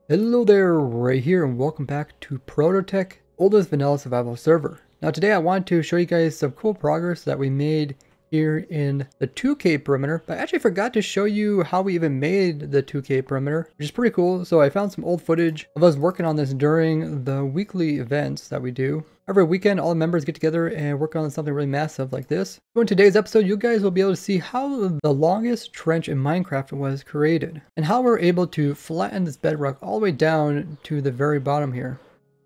Hello there, Ray here, and welcome back to ProtoTech, oldest vanilla survival server. Now today I want to show you guys some cool progress that we made here in the 2K perimeter, but I actually forgot to show you how we even made the 2K perimeter, which is pretty cool. So I found some old footage of us working on this during the weekly events that we do. Every weekend, all the members get together and work on something really massive like this. So in today's episode, you guys will be able to see how the longest trench in Minecraft was created, and how we're able to flatten this bedrock all the way down to the very bottom here.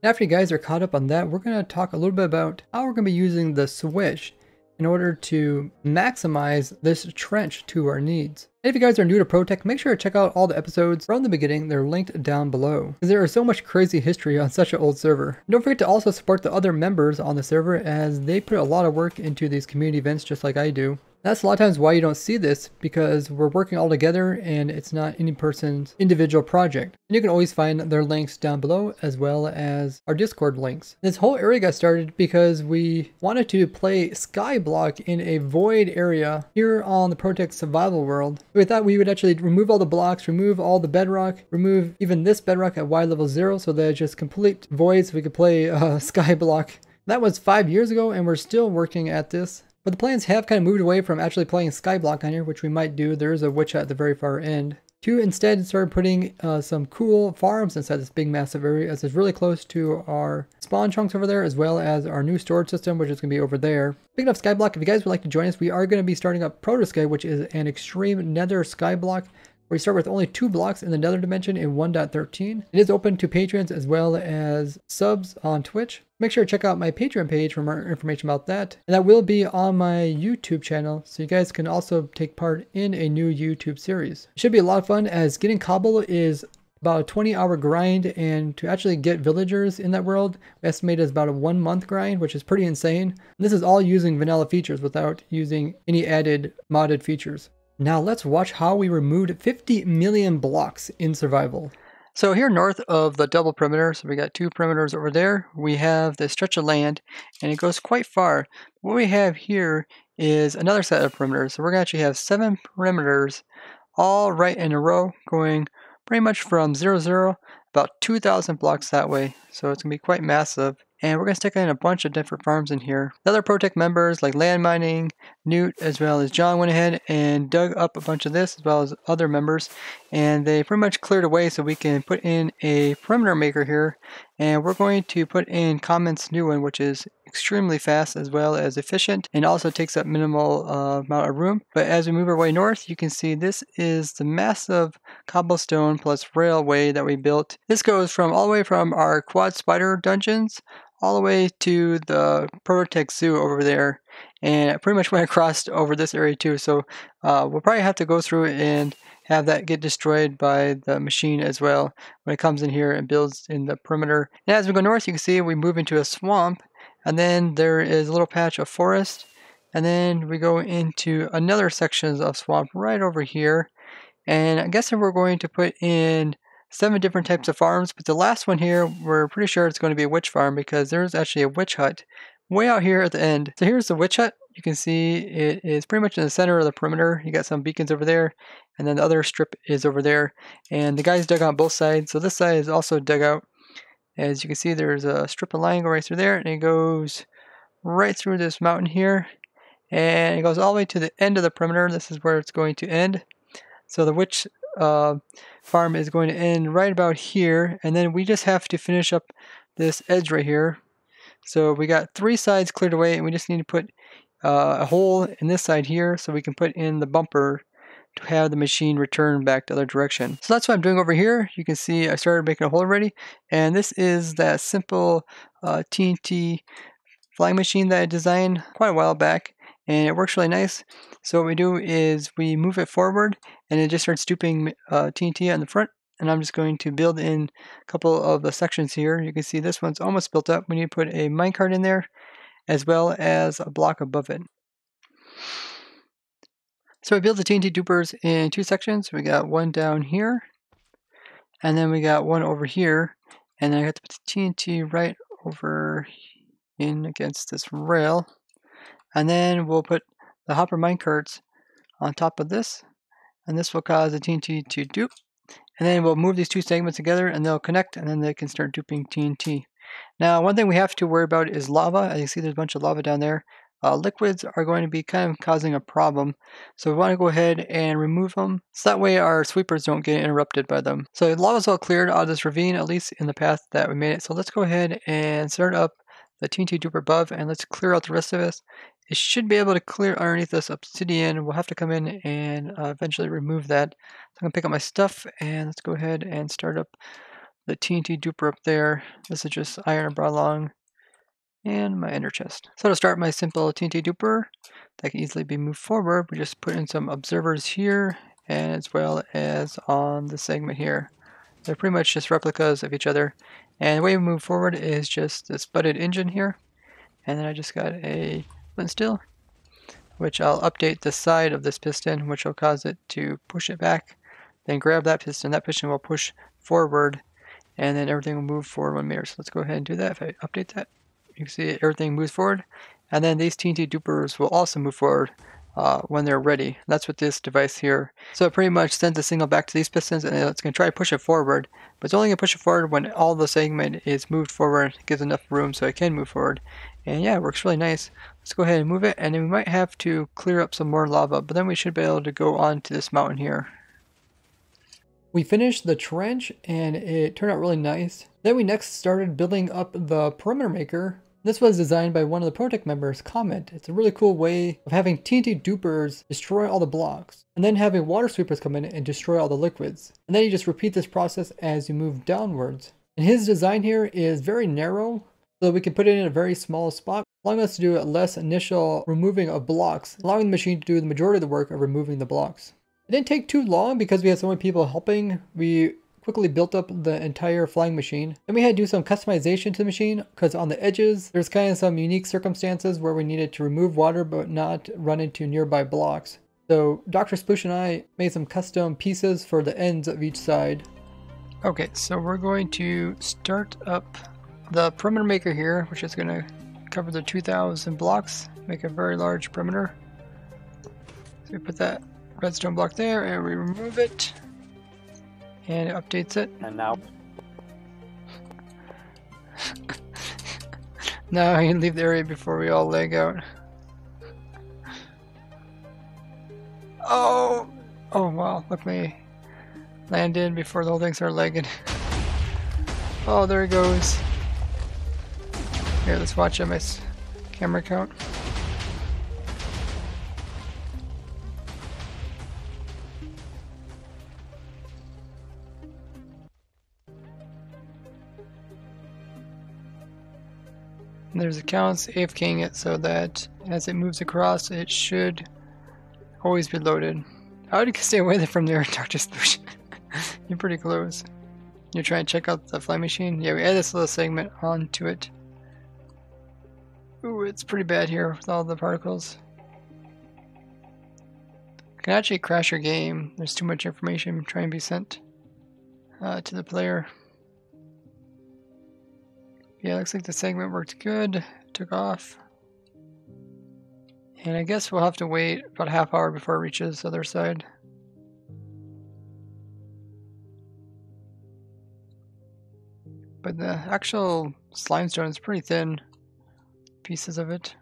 After you guys are caught up on that, we're going to talk a little bit about how we're going to be using the switch in order to maximize this trench to our needs. And if you guys are new to ProtoTech, make sure to check out all the episodes from the beginning. They're linked down below, because there is so much crazy history on such an old server. And don't forget to also support the other members on the server, as they put a lot of work into these community events just like I do. That's a lot of times why you don't see this, because we're working all together and it's not any person's individual project. And you can always find their links down below, as well as our Discord links. This whole area got started because we wanted to play Skyblock in a void area here on the ProtoTech survival world. We thought we would actually remove all the blocks, remove all the bedrock, remove even this bedrock at Y level 0, so that it's just complete void so we could play Skyblock. That was 5 years ago, and we're still working at this. But the plans have kind of moved away from actually playing Skyblock on here, which we might do. There is a witch hut at the very far end, to instead start putting some cool farms inside this big massive area, as it's really close to our spawn chunks over there, as well as our new storage system, which is going to be over there. Speaking of Skyblock, if you guys would like to join us, we are going to be starting up ProtoSky, which is an extreme nether skyblock, where we start with only 2 blocks in the nether dimension in 1.13. It is open to patrons as well as subs on Twitch. Make sure to check out my Patreon page for more information about that. And that will be on my YouTube channel, so you guys can also take part in a new YouTube series. It should be a lot of fun, as getting cobble is about a 20-hour grind, and to actually get villagers in that world, we estimate is about a 1-month grind, which is pretty insane. And this is all using vanilla features without using any added modded features. Now let's watch how we removed 50 million blocks in survival. So here north of the double perimeter, so we got 2 perimeters over there, we have this stretch of land, and it goes quite far. What we have here is another set of perimeters. So we're going to actually have 7 perimeters all right in a row, going pretty much from 0, 0, about 2,000 blocks that way. So it's going to be quite massive. And we're going to stick in a bunch of different farms in here. The other ProtoTech members like Land Mining, Newt, as well as John went ahead and dug up a bunch of this, as well as other members. And they pretty much cleared away so we can put in a perimeter maker here. And we're going to put in Comment's new one, which is extremely fast as well as efficient, and also takes up minimal amount of room. But as we move our way north, you can see this is the massive cobblestone plus railway that we built. This goes from all the way from our quad spider dungeons all the way to the ProtoTech zoo over there, and it pretty much went across over this area too. So we'll probably have to go through and have that get destroyed by the machine as well when it comes in here and builds in the perimeter. And as we go north, you can see we move into a swamp, and then there is a little patch of forest, and then we go into another section of swamp right over here. And I guess we're going to put in 7 different types of farms, but the last one here, we're pretty sure it's going to be a witch farm, because there's actually a witch hut way out here at the end. So here's the witch hut. You can see it is pretty much in the center of the perimeter. You got some beacons over there, and then the other strip is over there. And the guys dug out both sides, so this side is also dug out. As you can see, there's a strip of line going right through there, and it goes right through this mountain here, and it goes all the way to the end of the perimeter. This is where it's going to end. So the witch farm is going to end right about here, and then we just have to finish up this edge right here. So we got 3 sides cleared away, and we just need to put a hole in this side here so we can put in the bumper to have the machine return back the other direction. So that's what I'm doing over here. You can see I started making a hole already, and this is that simple TNT flying machine that I designed quite a while back, and it works really nice. So what we do is we move it forward, and it just starts stooping TNT on the front. And I'm just going to build in a couple of the sections here. You can see this one's almost built up. We need to put a minecart in there, as well as a block above it. So we built the TNT dupers in 2 sections. We got one down here, and then we got one over here. And then I have to put the TNT right over in against this rail. And then we'll put the hopper minecarts on top of this, and this will cause the TNT to dupe. And then we'll move these two segments together and they'll connect, and then they can start duping TNT. Now, one thing we have to worry about is lava. As you see, there's a bunch of lava down there. Liquids are going to be kind of causing a problem. So we want to go ahead and remove them, so that way our sweepers don't get interrupted by them. So the lava's all cleared out of this ravine, at least in the path that we made it. So let's go ahead and start up the TNT duper above, and let's clear out the rest of this. It should be able to clear underneath this obsidian. We'll have to come in and eventually remove that. So I'm going to pick up my stuff, and let's go ahead and start up the TNT duper up there. This is just iron I brought along, and my ender chest. So to start my simple TNT duper that can easily be moved forward, we just put in some observers here, and as well as on the segment here. They're pretty much just replicas of each other. And the way we move forward is just this butted engine here. And then I just got a flint steel, which I'll update the side of this piston, which will cause it to push it back. Then grab that piston will push forward, and then everything will move forward 1 meter. So let's go ahead and do that. If I update that, you can see everything moves forward. And then these TNT dupers will also move forward when they're ready. That's what this device here. So it pretty much sends a signal back to these pistons, and it's going to try to push it forward. But it's only going to push it forward when all the segment is moved forward. It gives enough room so it can move forward. And yeah, it works really nice. Let's go ahead and move it, and then we might have to clear up some more lava, but then we should be able to go on to this mountain here. We finished the trench, and it turned out really nice. Then we next started building up the perimeter maker. This was designed by one of the ProtoTech members, Comment. It's a really cool way of having TNT dupers destroy all the blocks, and then having water sweepers come in and destroy all the liquids. And then you just repeat this process as you move downwards. And his design here is very narrow, so we can put it in a very small spot, allowing us to do less initial removing of blocks, allowing the machine to do the majority of the work of removing the blocks. It didn't take too long because we had so many people helping. We quickly built up the entire flying machine. Then we had to do some customization to the machine because on the edges, there's kind of some unique circumstances where we needed to remove water but not run into nearby blocks. So Dr. Sploosh and I made some custom pieces for the ends of each side. Okay, so we're going to start up the perimeter maker here, which is going to cover the 2,000 blocks, make a very large perimeter. So we put that redstone block there and we remove it. And it updates it. And now? Now I can leave the area before we all leg out. Oh! Oh wow, look, me landed before the whole thing started lagging. Oh, there it goes. Here, let's watch my camera count. There's accounts AFKing it so that as it moves across, it should always be loaded. How do you stay away from there, Dr. Sploosh? You're pretty close. You're trying to check out the fly machine? Yeah, we added this little segment onto it. Ooh, it's pretty bad here with all the particles. It can actually crash your game. There's too much information trying to be sent to the player. Yeah, looks like the segment worked good. Took off. And I guess we'll have to wait about a half hour before it reaches the other side. But the actual slimestone is pretty thin. Pieces of it.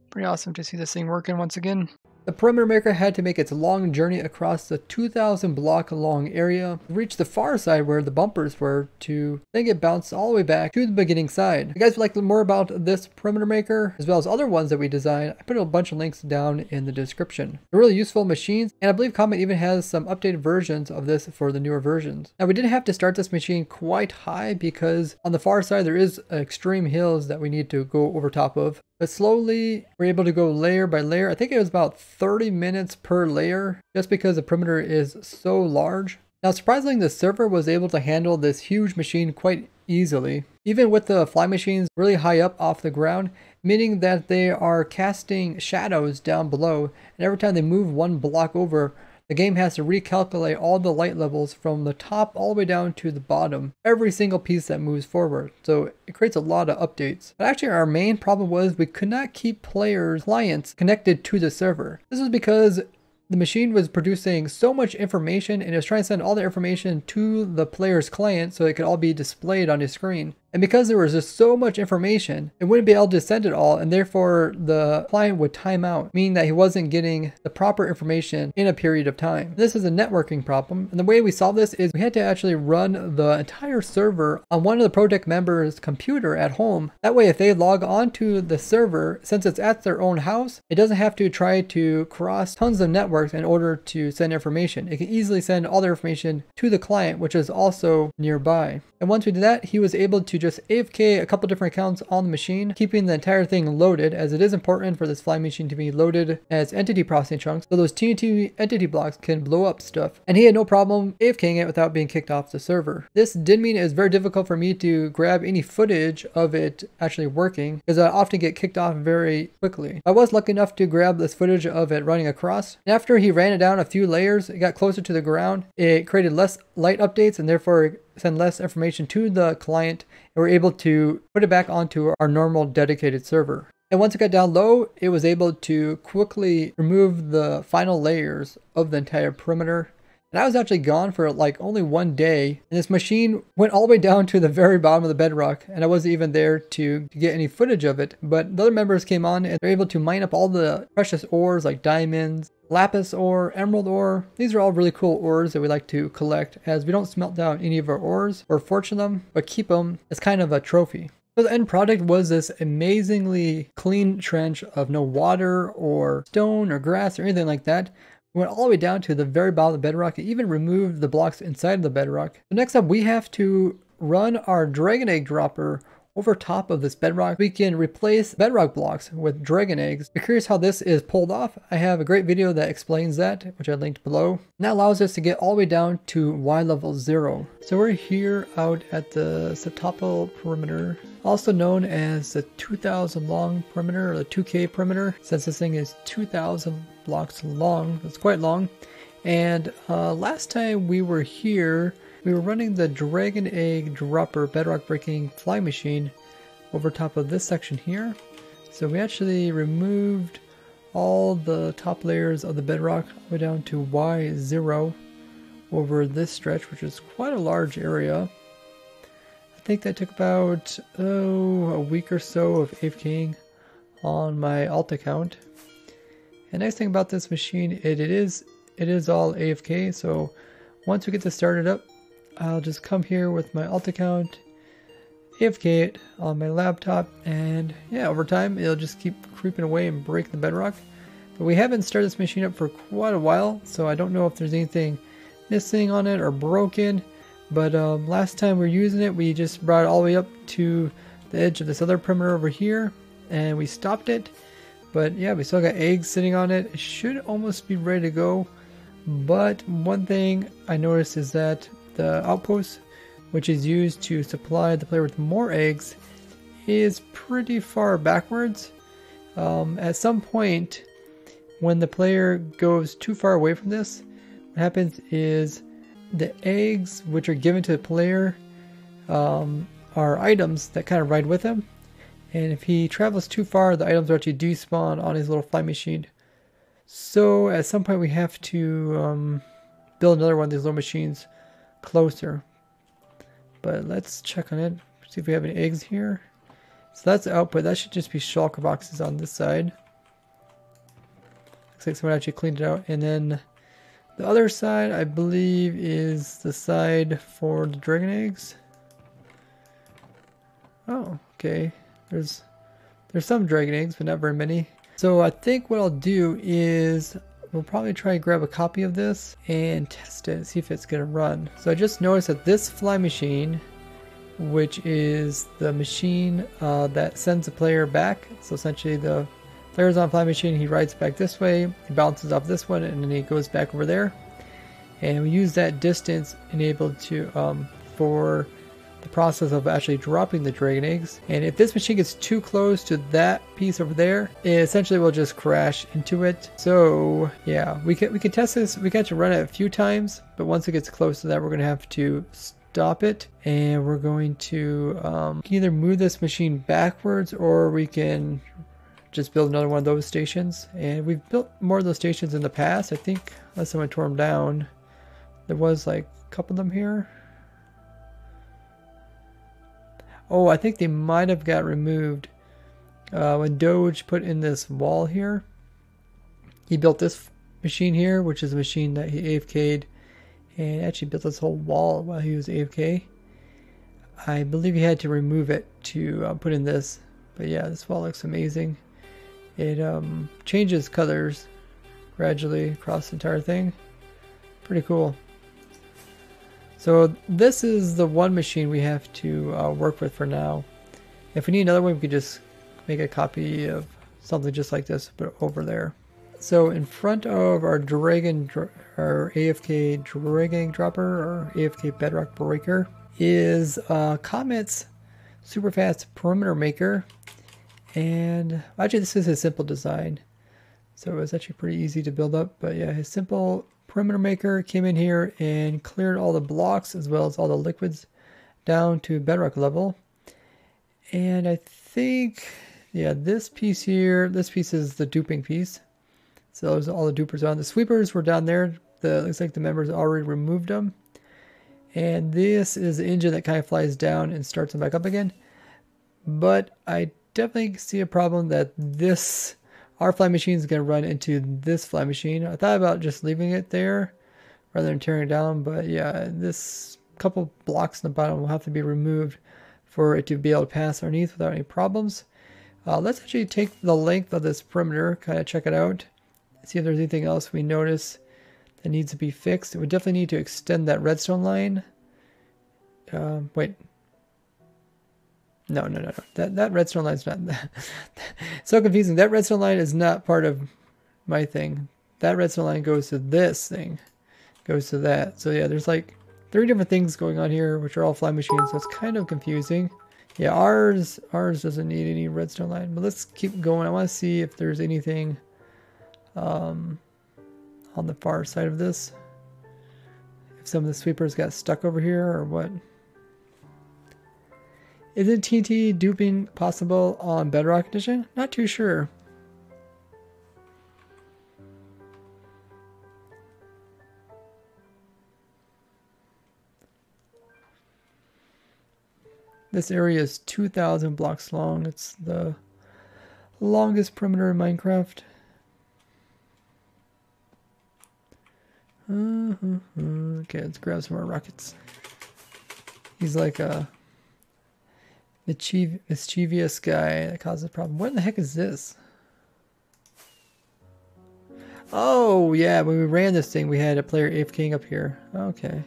Pretty awesome to see this thing working once again. The perimeter maker had to make its long journey across the 2,000 block long area to reach the far side where the bumpers were, to then get bounced all the way back to the beginning side. If you guys would like to learn more about this perimeter maker as well as other ones that we designed, I put a bunch of links down in the description. They're really useful machines, and I believe Comment even has some updated versions of this for the newer versions. Now we didn't have to start this machine quite high because on the far side there is extreme hills that we need to go over top of. But slowly, we're able to go layer by layer. I think it was about 30 minutes per layer, just because the perimeter is so large. Now, surprisingly, the server was able to handle this huge machine quite easily, even with the fly machines really high up off the ground, meaning that they are casting shadows down below, and every time they move one block over, the game has to recalculate all the light levels from the top all the way down to the bottom, every single piece that moves forward. So it creates a lot of updates. But actually our main problem was we could not keep clients connected to the server. This is because the machine was producing so much information, and it was trying to send all the information to the player's client so it could all be displayed on his screen. And because there was just so much information, it wouldn't be able to send it all, and therefore the client would time out, meaning that he wasn't getting the proper information in a period of time. This is a networking problem, and the way we solved this is we had to actually run the entire server on one of the ProtoTech members' computer at home. That way, if they log onto the server, since it's at their own house, it doesn't have to try to cross tons of networks in order to send information. It can easily send all their information to the client, which is also nearby. And once we did that, he was able to just AFK a couple different accounts on the machine, keeping the entire thing loaded, as it is important for this fly machine to be loaded as entity processing chunks, so those TNT entity blocks can blow up stuff. And he had no problem AFKing it without being kicked off the server. This did mean it was very difficult for me to grab any footage of it actually working, because I often get kicked off very quickly. I was lucky enough to grab this footage of it running across. And after he ran it down a few layers, it got closer to the ground. It created less light updates and therefore send less information to the client, and we're able to put it back onto our normal dedicated server. And once it got down low, it was able to quickly remove the final layers of the entire perimeter. And I was actually gone for like only one day, and this machine went all the way down to the very bottom of the bedrock, and I wasn't even there to get any footage of it. But the other members came on, and they're able to mine up all the precious ores like diamonds, lapis ore, emerald ore. These are all really cool ores that we like to collect, as we don't smelt down any of our ores or fortune them, but keep them as kind of a trophy. So the end product was this amazingly clean trench of no water or stone or grass or anything like that. We went all the way down to the very bottom of the bedrock. It even removed the blocks inside of the bedrock. So next up, we have to run our dragon egg dropper over top of this bedrock. We can replace bedrock blocks with dragon eggs. If you're curious how this is pulled off, I have a great video that explains that, which I linked below. And that allows us to get all the way down to Y level 0. So we're here out at the septuple perimeter, also known as the 2000 long perimeter, or the 2K perimeter, since this thing is 2000 blocks long. It's quite long. And last time we were here, we were running the dragon egg dropper bedrock breaking fly machine over top of this section here. So we actually removed all the top layers of the bedrock all the way down to Y0 over this stretch, which is quite a large area. I think that took about a week or so of AFKing on my alt account. And nice thing about this machine, it is all AFK. So once we get this started up, I'll just come here with my alt account, AFK it on my laptop, and yeah, over time it'll just keep creeping away and break the bedrock. But we haven't started this machine up for quite a while, so I don't know if there's anything missing on it or broken. But last time we were using it, we just brought it all the way up to the edge of this other perimeter over here, and we stopped it. But yeah, we still got eggs sitting on it. It should almost be ready to go. But one thing I noticed is that the outpost, which is used to supply the player with more eggs, is pretty far backwards. At some point, when the player goes too far away from this, what happens is the eggs which are given to the player are items that kind of ride with him. And if he travels too far, the items are actually despawn on his little fly machine. So at some point we have to build another one of these little machines closer. But let's check on it, see if we have any eggs here. So that's the output. That should just be shulker boxes on this side. Looks like someone actually cleaned it out. And then the other side, I believe, is the side for the dragon eggs. Oh, okay. There's some dragon eggs, but not very many. So I think what I'll do is we'll probably try and grab a copy of this and test it, see if it's gonna run. So I just noticed that this fly machine, which is the machine that sends the player back. So essentially the player's on fly machine, he rides back this way, he bounces off this one, and then he goes back over there. And we use that distance enabled to for the process of actually dropping the dragon eggs. And if this machine gets too close to that piece over there, it essentially will just crash into it. So yeah, we can test this. We got to run it a few times, but once it gets close to that, we're gonna have to stop it, and we're going to either move this machine backwards, or we can just build another one of those stations. And we've built more of those stations in the past. I think last time I tore them down, there was like a couple of them here. Oh, I think they might have got removed when Doge put in this wall here. He built this machine here, which is a machine that he AFK'd, and actually built this whole wall while he was AFK. I believe he had to remove it to put in this, but yeah, this wall looks amazing. It changes colors gradually across the entire thing. Pretty cool. So this is the one machine we have to work with for now. If we need another one, we could just make a copy of something just like this, but over there. So in front of our our AFK dragging dropper, or AFK bedrock breaker, is Comet's super fast perimeter maker. And actually this is his simple design, so it was actually pretty easy to build up. But yeah, his simple perimeter maker came in here and cleared all the blocks as well as all the liquids down to bedrock level. And I think, yeah, this piece here, this piece is the duping piece. So those are all the dupers on. The sweepers were down there. Looks like the members already removed them. And this is the engine that kind of flies down and starts them back up again. But I definitely see a problem that our fly machine is going to run into this fly machine. I thought about just leaving it there rather than tearing it down. But yeah, this couple blocks in the bottom will have to be removed for it to be able to pass underneath without any problems. Let's actually take the length of this perimeter, kind of check it out. See if there's anything else we notice that needs to be fixed. We definitely need to extend that redstone line. Wait. No. That redstone line is not so confusing. That redstone line is not part of my thing. That redstone line goes to this thing. Goes to that. So yeah, there's like 3 different things going on here, which are all fly machines, so it's kind of confusing. Yeah, ours doesn't need any redstone line, but let's keep going. I want to see if there's anything on the far side of this. If some of the sweepers got stuck over here or what. Isn't TNT duping possible on Bedrock Edition? Not too sure. This area is 2,000 blocks long. It's the longest perimeter in Minecraft. Okay, let's grab some more rockets. He's like a mischievous guy that causes a problem. What in the heck is this? Oh, yeah, when we ran this thing, we had a player AFKing up here. Okay.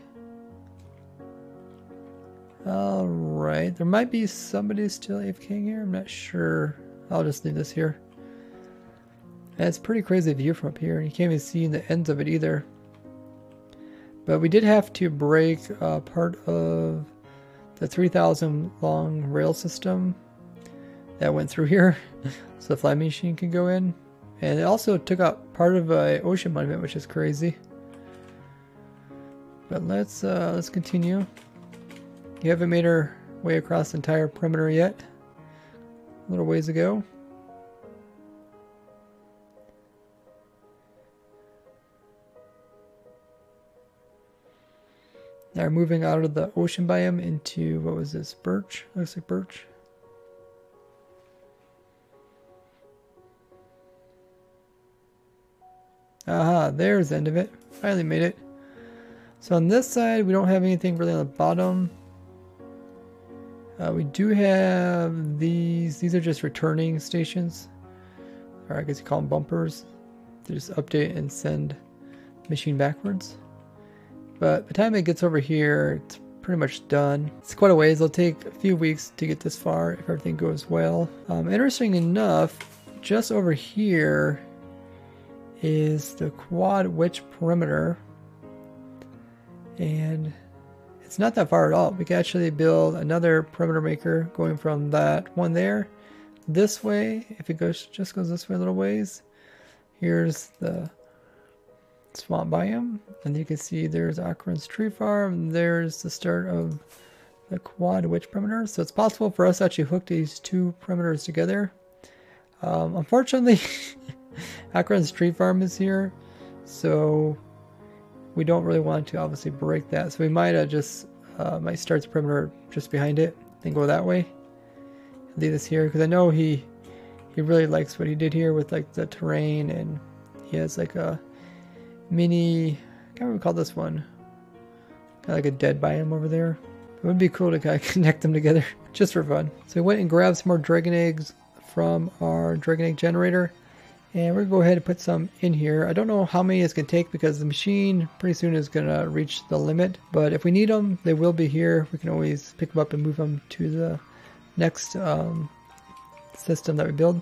Alright, there might be somebody still AFKing here. I'm not sure. I'll just leave this here. And it's a pretty crazy view from up here. You can't even see the ends of it either. But we did have to break part of the 3,000 long rail system that went through here so the fly machine can go in. And it also took out part of an ocean monument, which is crazy. But let's continue. We haven't made our way across the entire perimeter yet. A little ways to go. Now we're moving out of the ocean biome into, what was this, birch? Looks like birch. Aha, there's the end of it. Finally made it. So on this side, we don't have anything really on the bottom. We do have these. These are just returning stations. Or I guess you call them bumpers. They just update and send machine backwards. But by the time it gets over here, it's pretty much done. It's quite a ways. It'll take a few weeks to get this far if everything goes well. Interesting enough, just over here is the quad witch perimeter. And it's not that far at all. We can actually build another perimeter maker going from that one there this way. If it just goes this way a little ways. Here's the swamp biome, and you can see there's Aquarin's tree farm. There's the start of the quad witch perimeter. So it's possible for us to actually hook these 2 perimeters together. Unfortunately, Asquaredrt's tree farm is here, so we don't really want to obviously break that. So we might just might start the perimeter just behind it and go that way. Leave this here because I know he really likes what he did here with like the terrain, and he has like a mini, I can't remember what we call this one, kind of like a dead biome over there. It would be cool to kind of connect them together just for fun. So we went and grabbed some more dragon eggs from our dragon egg generator, and we're gonna go ahead and put some in here. I don't know how many it's gonna take because the machine pretty soon is gonna reach the limit, but if we need them, they will be here. We can always pick them up and move them to the next system that we build.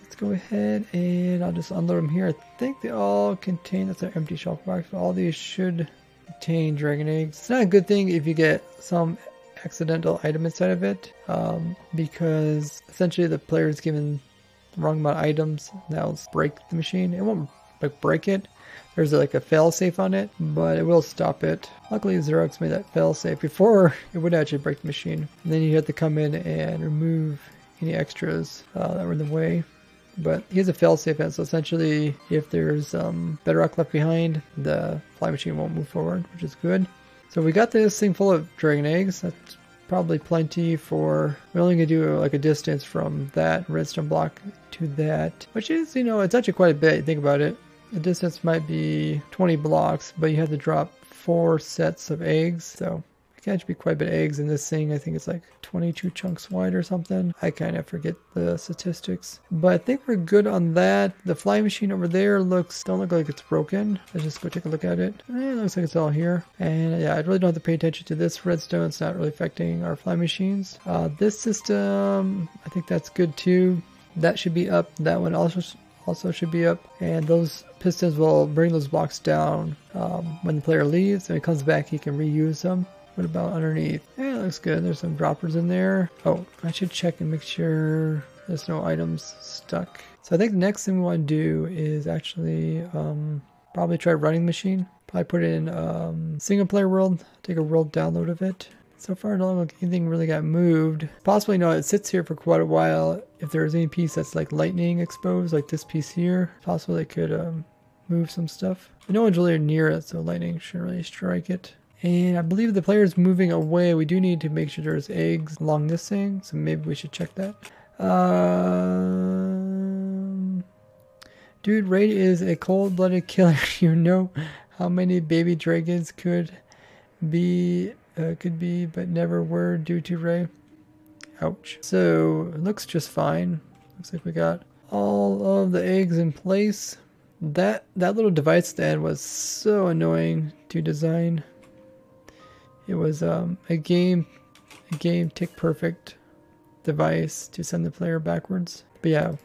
Let's go ahead and I'll just unload them here. I think they all contain, that's an empty shelf box, but all these should contain dragon eggs. It's not a good thing if you get some accidental item inside of it, because essentially the player is given the wrong amount of items. That'll break the machine. It won't like break it. There's like a fail safe on it, but it will stop it. Luckily Xerox made that fail safe before it would actually break the machine. And then you have to come in and remove any extras that were in the way. But he has a fail safe in, so essentially if there's bedrock left behind, the fly machine won't move forward, which is good. So we got this thing full of dragon eggs. That's probably plenty for, we're only gonna do like a distance from that redstone block to that, which is, you know, it's actually quite a bit. You think about it. The distance might be 20 blocks, but you have to drop 4 sets of eggs. So it can actually be quite a bit of eggs in this thing. I think it's like 22 chunks wide or something. I kind of forget the statistics, but I think we're good on that. The fly machine over there don't look like it's broken. Let's just go take a look at it. It looks like it's all here. And yeah, I really don't have to pay attention to this redstone. It's not really affecting our fly machines. This system, I think that's good too. That should be up. That one also should be up. And those pistons will bring those blocks down when the player leaves. And when he comes back, he can reuse them. What about underneath? Yeah, it looks good. There's some droppers in there. Oh, I should check and make sure there's no items stuck. So I think the next thing we want to do is actually probably try running the machine. Probably put it in single player world. Take a world download of it. So far, I don't look like anything really got moved. Possibly no, it sits here for quite a while. If there's any piece that's like lightning exposed, like this piece here, possibly it could move some stuff. But no one's really near it, so lightning shouldn't really strike it. And I believe the player is moving away. We do need to make sure there's eggs along this thing, so maybe we should check that. Dude, Ray is a cold-blooded killer. You know how many baby dragons could be, but never were due to Ray. Ouch. So it looks just fine. Looks like we got all of the eggs in place. That little device stand was so annoying to design. It was a game tick perfect device to send the player backwards. But yeah,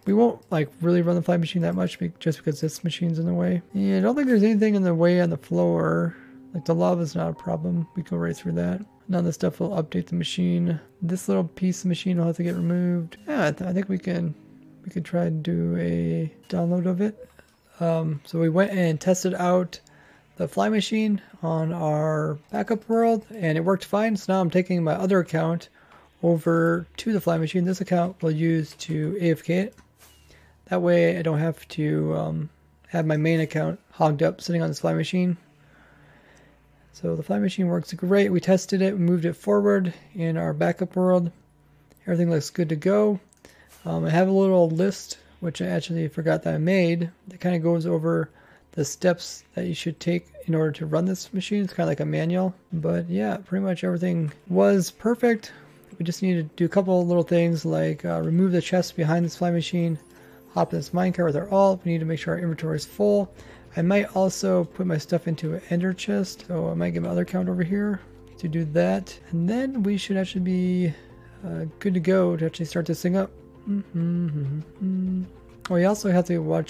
we won't like really run the fly machine that much just because this machine's in the way. And I don't think there's anything in the way on the floor. Like the lava's not a problem. We go right through that. None of this stuff will update the machine. This little piece of machine will have to get removed. Yeah, I think we could try and do a download of it. So we went and tested out the fly machine on our backup world, and it worked fine. So now I'm taking my other account over to the fly machine. This account we'll use to AFK it. That way I don't have to have my main account hogged up sitting on this fly machine. So the fly machine works great. We tested it, we moved it forward in our backup world. Everything looks good to go. I have a little list, which I actually forgot that I made, that kind of goes over the steps that you should take in order to run this machine. It's kind of like a manual, but yeah, pretty much everything was perfect. We just need to do a couple of little things like remove the chest behind this fly machine, hop in this minecart with our alt. We need to make sure our inventory is full. I might also put my stuff into an ender chest, so I might get my other account over here to do that. And then we should actually be good to go to actually start this thing up. Oh, we also have to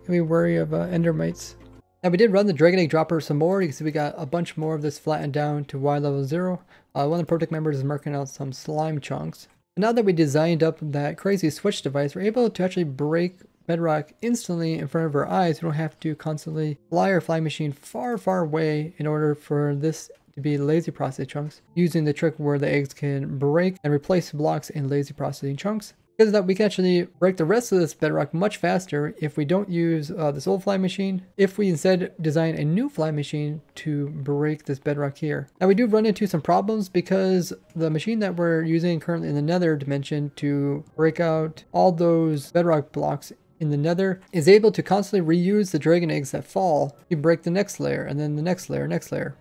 be wary of ender mites. Now we did run the dragon egg dropper some more. You can see we got a bunch more of this flattened down to Y level 0. One of the ProtoTech members is marking out some slime chunks. And now that we designed up that crazy switch device, we're able to actually break bedrock instantly in front of our eyes. We don't have to constantly fly our fly machine far, far away in order for this to be lazy processing chunks, using the trick where the eggs can break and replace blocks in lazy processing chunks. Because of that, we can actually break the rest of this bedrock much faster if we don't use this old fly machine, if we instead design a new fly machine to break this bedrock here. Now we do run into some problems because the machine that we're using currently in the nether dimension to break out all those bedrock blocks in the nether is able to constantly reuse the dragon eggs that fall to break the next layer and then the next layer,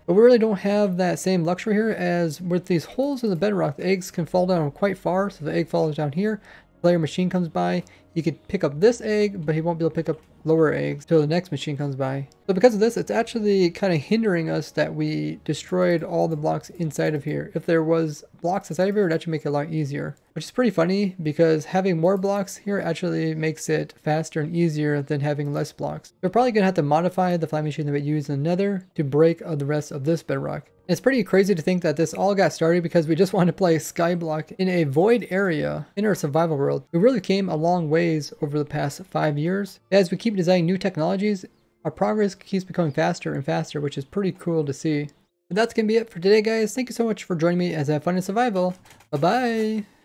But we really don't have that same luxury here, as with these holes in the bedrock, the eggs can fall down quite far. So the egg falls down here, the player machine comes by, he could pick up this egg, but he won't be able to pick up lower eggs till the next machine comes by. So because of this, it's actually kind of hindering us that we destroyed all the blocks inside of here. If there was blocks inside of here, it would actually make it a lot easier, which is pretty funny because having more blocks here actually makes it faster and easier than having less blocks. We're probably going to have to modify the fly machine that we use in the nether to break the rest of this bedrock. It's pretty crazy to think that this all got started because we just wanted to play Skyblock in a void area in our survival world. We really came a long ways over the past 5 years. As we keep designing new technologies, our progress keeps becoming faster and faster, which is pretty cool to see. But that's going to be it for today, guys. Thank you so much for joining me as I have fun in survival. Bye-bye!